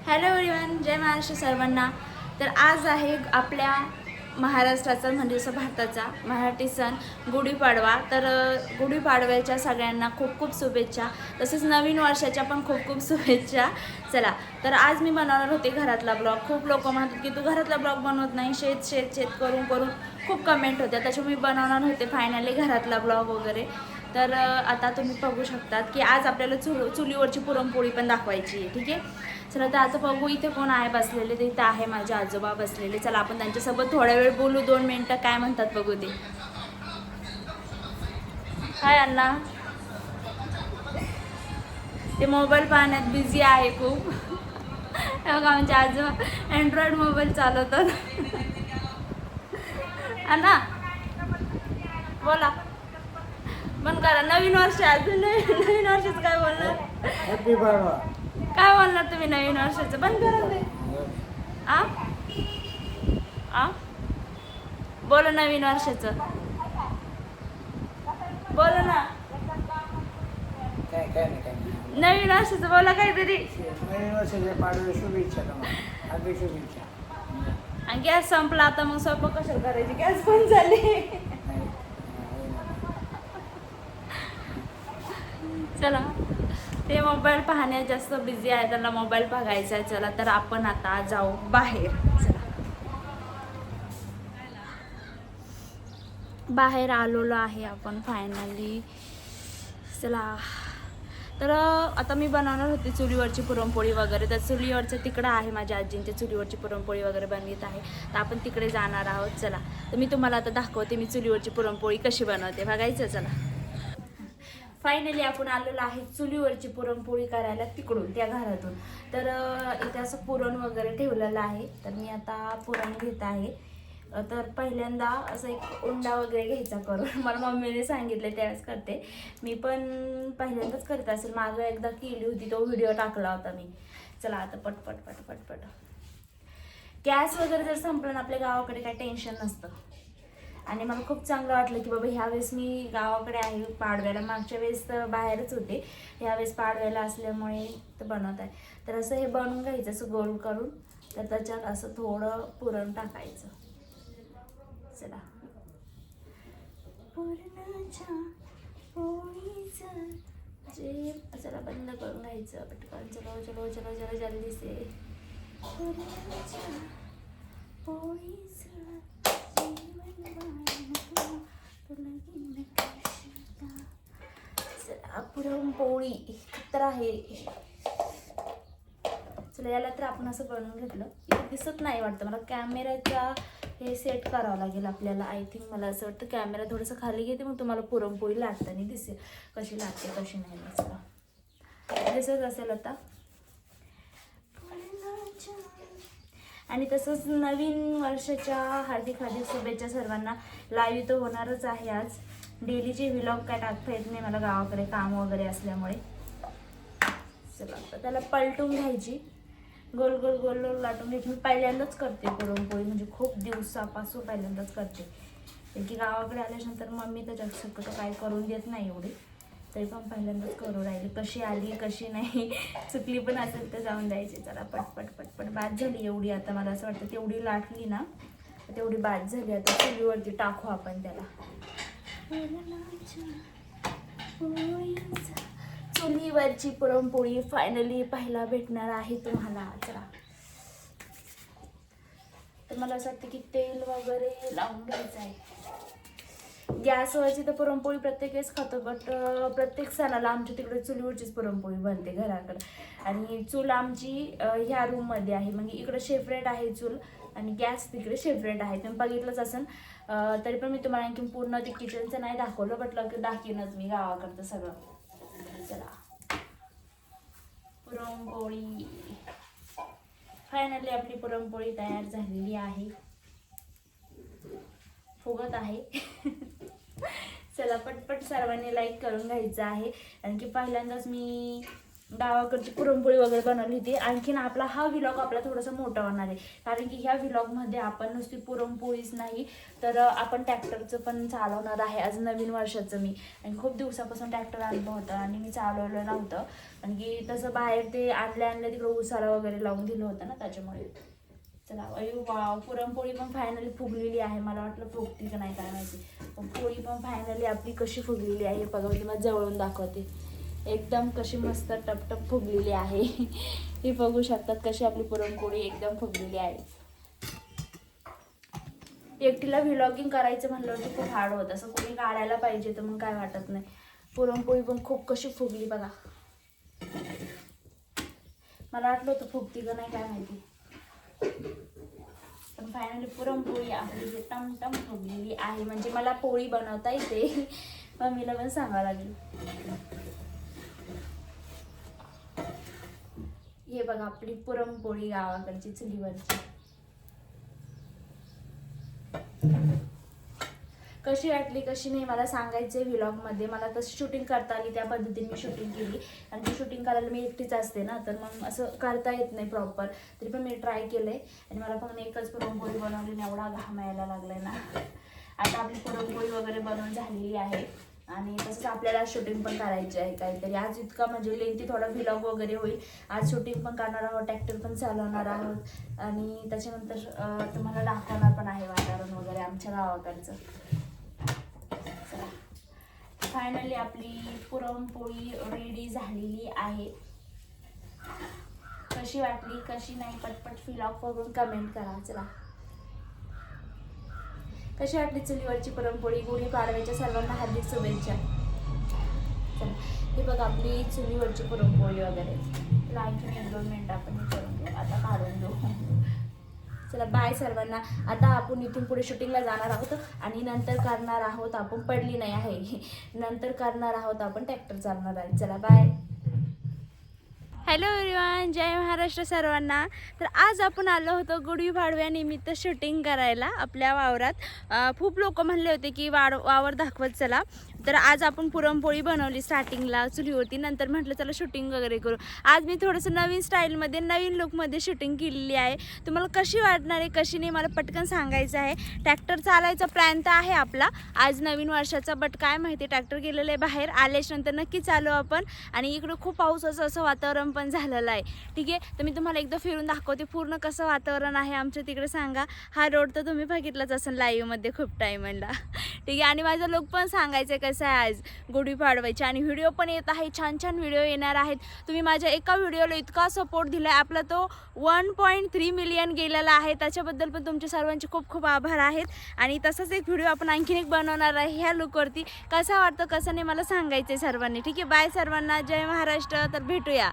Hello everyone, जय महाराष्ट्र सर्वांना। तर आज आहे आपल्या महाराष्ट्राचा म्हणजे असं भारताचा मराठी सण गुढीपाडवा। तर गुढीपाडव्याच्या सगळ्यांना खूप खूप शुभेच्छा, तसेच नवीन वर्षाच्या पण खूप खूप शुभेच्छा। चला, तर आज मी बनवणार होते घरातला ब्लॉग। खूप लोक म्हणतात की तू घरातला ब्लॉग बनवत नाही, शेत शेत शेत करून करून खूप कमेंट होत्या, त्याच्यामुळे मी बनवणार होते फायनली घरातला ब्लॉग वगैरे। तर आता तुम्ही बघू शकतात की आज आपल्याला चुलीवरची पुरणपोळी पण दाखवायची आहे, ठीक आहे। चला, तर आता बघू इथे कोण आहे बसलेले। तर इथे आहे माझे आजोबा बसलेले। चला, आपण त्यांच्यासोबत थोडा वेळ बोलू, 2 मिनिटं, काय म्हणतात बघू ते। हाय अण्णा, ते मोबाईल पाहण्यात बिझी आहे खूप। हे बघा, आमचे आजोबा अँड्रॉइड मोबाईल चालवतात। अण्णा बोला, पण करा। नवीन वर्ष अजून नवीन वर्षाचं काय बोलणार? Happy birthday. काय बोलणार तुम्ही नवीन वर्षाचं? बंद करा ते। आ आ बोला नवीन वर्षाचं, बोला ना। काय काय नाही काय नाही. नवीन वर्षाचं बोला काहीतरी। नवीन वर्षाच्या पाडव्या शुभेच्छा तुम्हाला, हार्दिक शुभेच्छा. आणि गॅस संपला आता, मग स्वयंपाक कशाला करायची? गॅस पण झाली। नाही, चला, ते मोबाईल पाहण्यात जास्त बिझी आहे, त्यांना मोबाईल बघायचा आहे। चला, तर आपण आता जाऊ बाहेर। चला, बाहेर आलेलो आहे आपण फायनली। चला, तर आता मी बनवणार होते चुलीवरची पुरणपोळी वगैरे। तर चुलीवरचं तिकडं आहे, माझ्या आजींच्या चुलीवरची पुरणपोळी वगैरे बनवीत आहे, तर आपण तिकडे जाणार आहोत। चला, तर मी तुम्हाला आता दाखवते मी चुलीवरची पुरणपोळी कशी बनवते, बघायचं। चला, फायनली आपण आलेलो आहे चुलीवरची पुरणपोळी करायला तिकडून, त्या घरातून। तर इथे असं पुरण वगैरे ठेवलेलं आहे, तर मी आता पुरण घेत आहे। तर पहिल्यांदा असं एक उंडा वगैरे घ्यायचा करून, मला मम्मीने सांगितले त्यावेळेस करते मी, पण पहिल्यांदाच करत असेल, मागं एकदा केली होती, तो व्हिडिओ टाकला होता मी। चला, आता पटपट पटपट पट गॅस वगैरे जर संपलं ना आपल्या गावाकडे, काय टेन्शन नसतं। आणि मला खूप चांगलं वाटलं की बाबा ह्यावेळेस मी गावाकडे आहे पाडव्याला, मागच्या वेळेस तर बाहेरच होते, ह्यावेळेस पाडव्याला असल्यामुळे तर बनवत आहे। तर असं हे बनवून घ्यायचं असं गोल करून, तर त्याच्यात असं थोडं पुरण टाकायचं। चला, पुरणाच्या पोळीचं जे, चला बंद करून घ्यायचं पटकन। चलो चलो चलो चलो जल्दी से, पुरणाच्या पोळीचं पुरणपोळी तर आहे। चला, याला तर आपण असं बनवून घेतलं, इथे दिसत नाही वाटतं मला, कॅमेऱ्याचा हे सेट करावं लागेल आपल्याला। आय थिंक मला असं वाटतं कॅमेरा थोडंसं खाली घेते, मग तुम्हाला पुरणपोळी लाटताना दिसेल कशी लागते कशी नाही। चला, दिसत असेल आता। आणि तसंच नवीन वर्षाच्या हार्दिक हार्दिक शुभेच्छा सर्वांना। लाईव्ह तर होणारच आहे आज, डेलीचे व्लॉग काय टाकता येत नाही मला, गावाकडे काम वगैरे असल्यामुळे। चला, तर त्याला पलटून घ्यायची, गोल गोल गोल गोल लाटून घ्यायची। मी पहिल्यांदाच करते पुरणपोळी, म्हणजे खूप दिवसापासून पहिल्यांदाच करते, कारण की गावाकडे आल्यानंतर मम्मी तर जास्त काय करून देत नाही एवढी, तरी पण पहिल्यांदाच करू राहिली। कशी आली कशी नाही, चुकली पण असेल तर जाऊन द्यायची। चला, पटपट पटपट बाद झाली एवढी, आता मला असं वाटतं तेवढी लाटली ना तेवढी बाद झाली। आता चुलीवरती टाकू आपण त्याला। चुलीवरची पुरणपोळी फायनली पाहायला भेटणार आहे तुम्हाला। चला, तर मला असं वाटतं की तेल वगैरे लावून घ्यायचं आहे। गॅसवरची तर पुरणपोळी प्रत्येक वेळेस खातो, बट प्रत्येक सणाला आमच्या तिकडे चुलीवरचीच पुरणपोळी बनते घराकडे। आणि चूल आमची ह्या रूममध्ये आहे, म्हणजे इकडे सेपरेट आहे चूल, आणि गॅस तिकडे सेपरेट आहे, तुम्ही बघितलंच असेल। तरी पण मी तुम्हाला आणखी पूर्ण ते किचनचं नाही दाखवलं, बट दाखवीनच मी गावाकडचं सगळं। चला, पुरणपोळी फायनली आपली पुरणपोळी तयार झालेली आहे, फुगत आहे। चला, पटपट सर्वांनी लाईक करून घ्यायचं आहे, कारण की पहिल्यांदाच मी गावाकडची पुरणपोळी वगैरे बनवली होती. आणखीन आपला हा व्लॉग आपला थोडासा मोठा होणार आहे, कारण की ह्या व्लॉगमध्ये आपण नुसती पुरणपोळीच नाही तर आपण ट्रॅक्टरचं पण चालवणार आहे. आज नवीन वर्षाचं मी, आणि खूप दिवसापासून ट्रॅक्टर आणलं होतं आणि मी चालवलं नव्हतं, कारण की तसं बाहेर ते आणल्या तिकडे उसाला वगैरे लावून दिलं होतं ना, त्याच्यामुळे. चला अयो वाव, पुरणपोळी पण फायनली फुगलेली आहे. मला वाटलं फुगती का नाही काय माहिती, पण पोळी पण फायनली आपली कशी फुगलेली आहे बघा. मी तुम्हाला जवळून दाखवते, एकदम कशी मस्त टपटप फुगलेली आहे. हे बघू शकतात कशी आपली पुरणपोळी एकदम फुगलेली आहे. एकटीला व्लॉगिंग करायचं म्हणल्यावरती खूप हार्ड होतं, असं कोणी काढायला पाहिजे तर मग काय वाटत नाही. पुरणपोळी पण खूप कशी फुगली बघा. मला वाटलं होतं फुगती का नाही काय माहिती, पण फायनली पुरणपोळी आपली जे टमटम फुगलेली आहे. म्हणजे मला पोळी बनवता येते, मम्मीला पण सांगावं लागेल. हे बघा आपली पुरणपोळी गावाकडची चुलीवरची. कशी वाटली कशी नाही मला सांगायचं आहे व्लॉगमध्ये. मला तशी शूटिंग करता आली, त्या पद्धतीने मी शूटिंग केली. आणि ती शूटिंग करायला मी एकटीच असते ना, तर मग असं करता येत नाही प्रॉपर. तरी पण मी ट्राय केलं आहे, आणि मला पण एकच पुरणपोळी बनवली, एवढा घाम यायला लागलाय ना. आता आपली पुरणपोळी वगैरे बनवून झालेली आहे, आणि तसंच आपल्याला शूटिंग पण करायची आहे काहीतरी. आज इतका म्हणजे लेंथी थोडा व्लॉग वगैरे होईल. आज शूटिंग पण करणार आहोत, ट्रॅक्टर पण चालवणार आहोत, आणि त्याच्यानंतर तुम्हाला दाखवणार पण आहे वातावरण वगैरे आमच्या गावाकडचं. फायनली आपली पुरणपोळी रेडी झालेली आहे. कशी वाटली कशी नाही पटपट व्लॉग बघून कमेंट करा. चला, कशी वाटली चुलीवरची पुरणपोळी? गुढीपाडव्याच्या सर्वांना हार्दिक शुभेच्छा. चला, हे बघा आपली चुलीवरची पुरणपोळी वगैरे. चला आणखी 1-2 मिनिटं आपण हे करून घेऊ, आता काढून घेऊ. चला बाय सर्वांना. आता आपण इथून पुढे शूटिंगला जाणार आहोत, आणि नंतर करणार आहोत आपण, पडली नाही आहे, नंतर करणार आहोत आपण ट्रॅक्टर चालणार आहे. चला बाय. हॅलो एव्हरीवन, जय महाराष्ट्र सर्वांना. तर आज आपण आलो होतो गुढीपाडव्यानिमित्त शूटिंग करायला आपल्या वावरात. खूप लोक म्हणले होते की वावर दाखवत चला, तर आज आपण पुरणपोळी बनवली स्टार्टिंगला चुलीवरती, नंतर म्हटलं चला शूटिंग वगैरे करू. आज मी थोडंसं नवीन स्टाईलमध्ये नवीन लुकमध्ये शूटिंग केलेली आहे. तुम्हाला कशी वाटणार आहे कशी नाही मला पटकन सांगायचं आहे. ट्रॅक्टर चालायचा प्लॅन तर आहे आपला आज नवीन वर्षाचा, बट काय माहिती ट्रॅक्टर गेलेलं आहे बाहेर, आल्याच्यानंतर नक्की चालू आपण. आणि इकडं खूप पावसाचं असं वातावरण पण झालेलं आहे. ठीक आहे, तर मी तुम्हाला एकदा फिरून दाखवते पूर्ण कसं वातावरण आहे आमच्या तिकडे. सांगा, हा रोड तर तुम्ही बघितलाच असेल लाईव्हमध्ये खूप टाईमला. ठीक आहे, आणि माझा लुक पण सांगायचं आहे कसं आहे आज गुढीपाडवायचे. आणि व्हिडिओ पण येत आहे, छान छान व्हिडिओ येणार आहेत. तुम्ही माझ्या एका व्हिडिओला इतका सपोर्ट दिला आहे, आपला तो 1.3 मिलियन गेलेला आहे, त्याच्याबद्दल पण तुमचे सर्वांचे खूप खूप आभार आहेत. आणि तसंच एक व्हिडिओ आपण आणखीन एक बनवणार आहे ह्या लुकवरती. कसा वाटतं कसं नाही मला सांगायचं आहे सर्वांनी. ठीक आहे, बाय सर्वांना, जय महाराष्ट्र. तर भेटूया.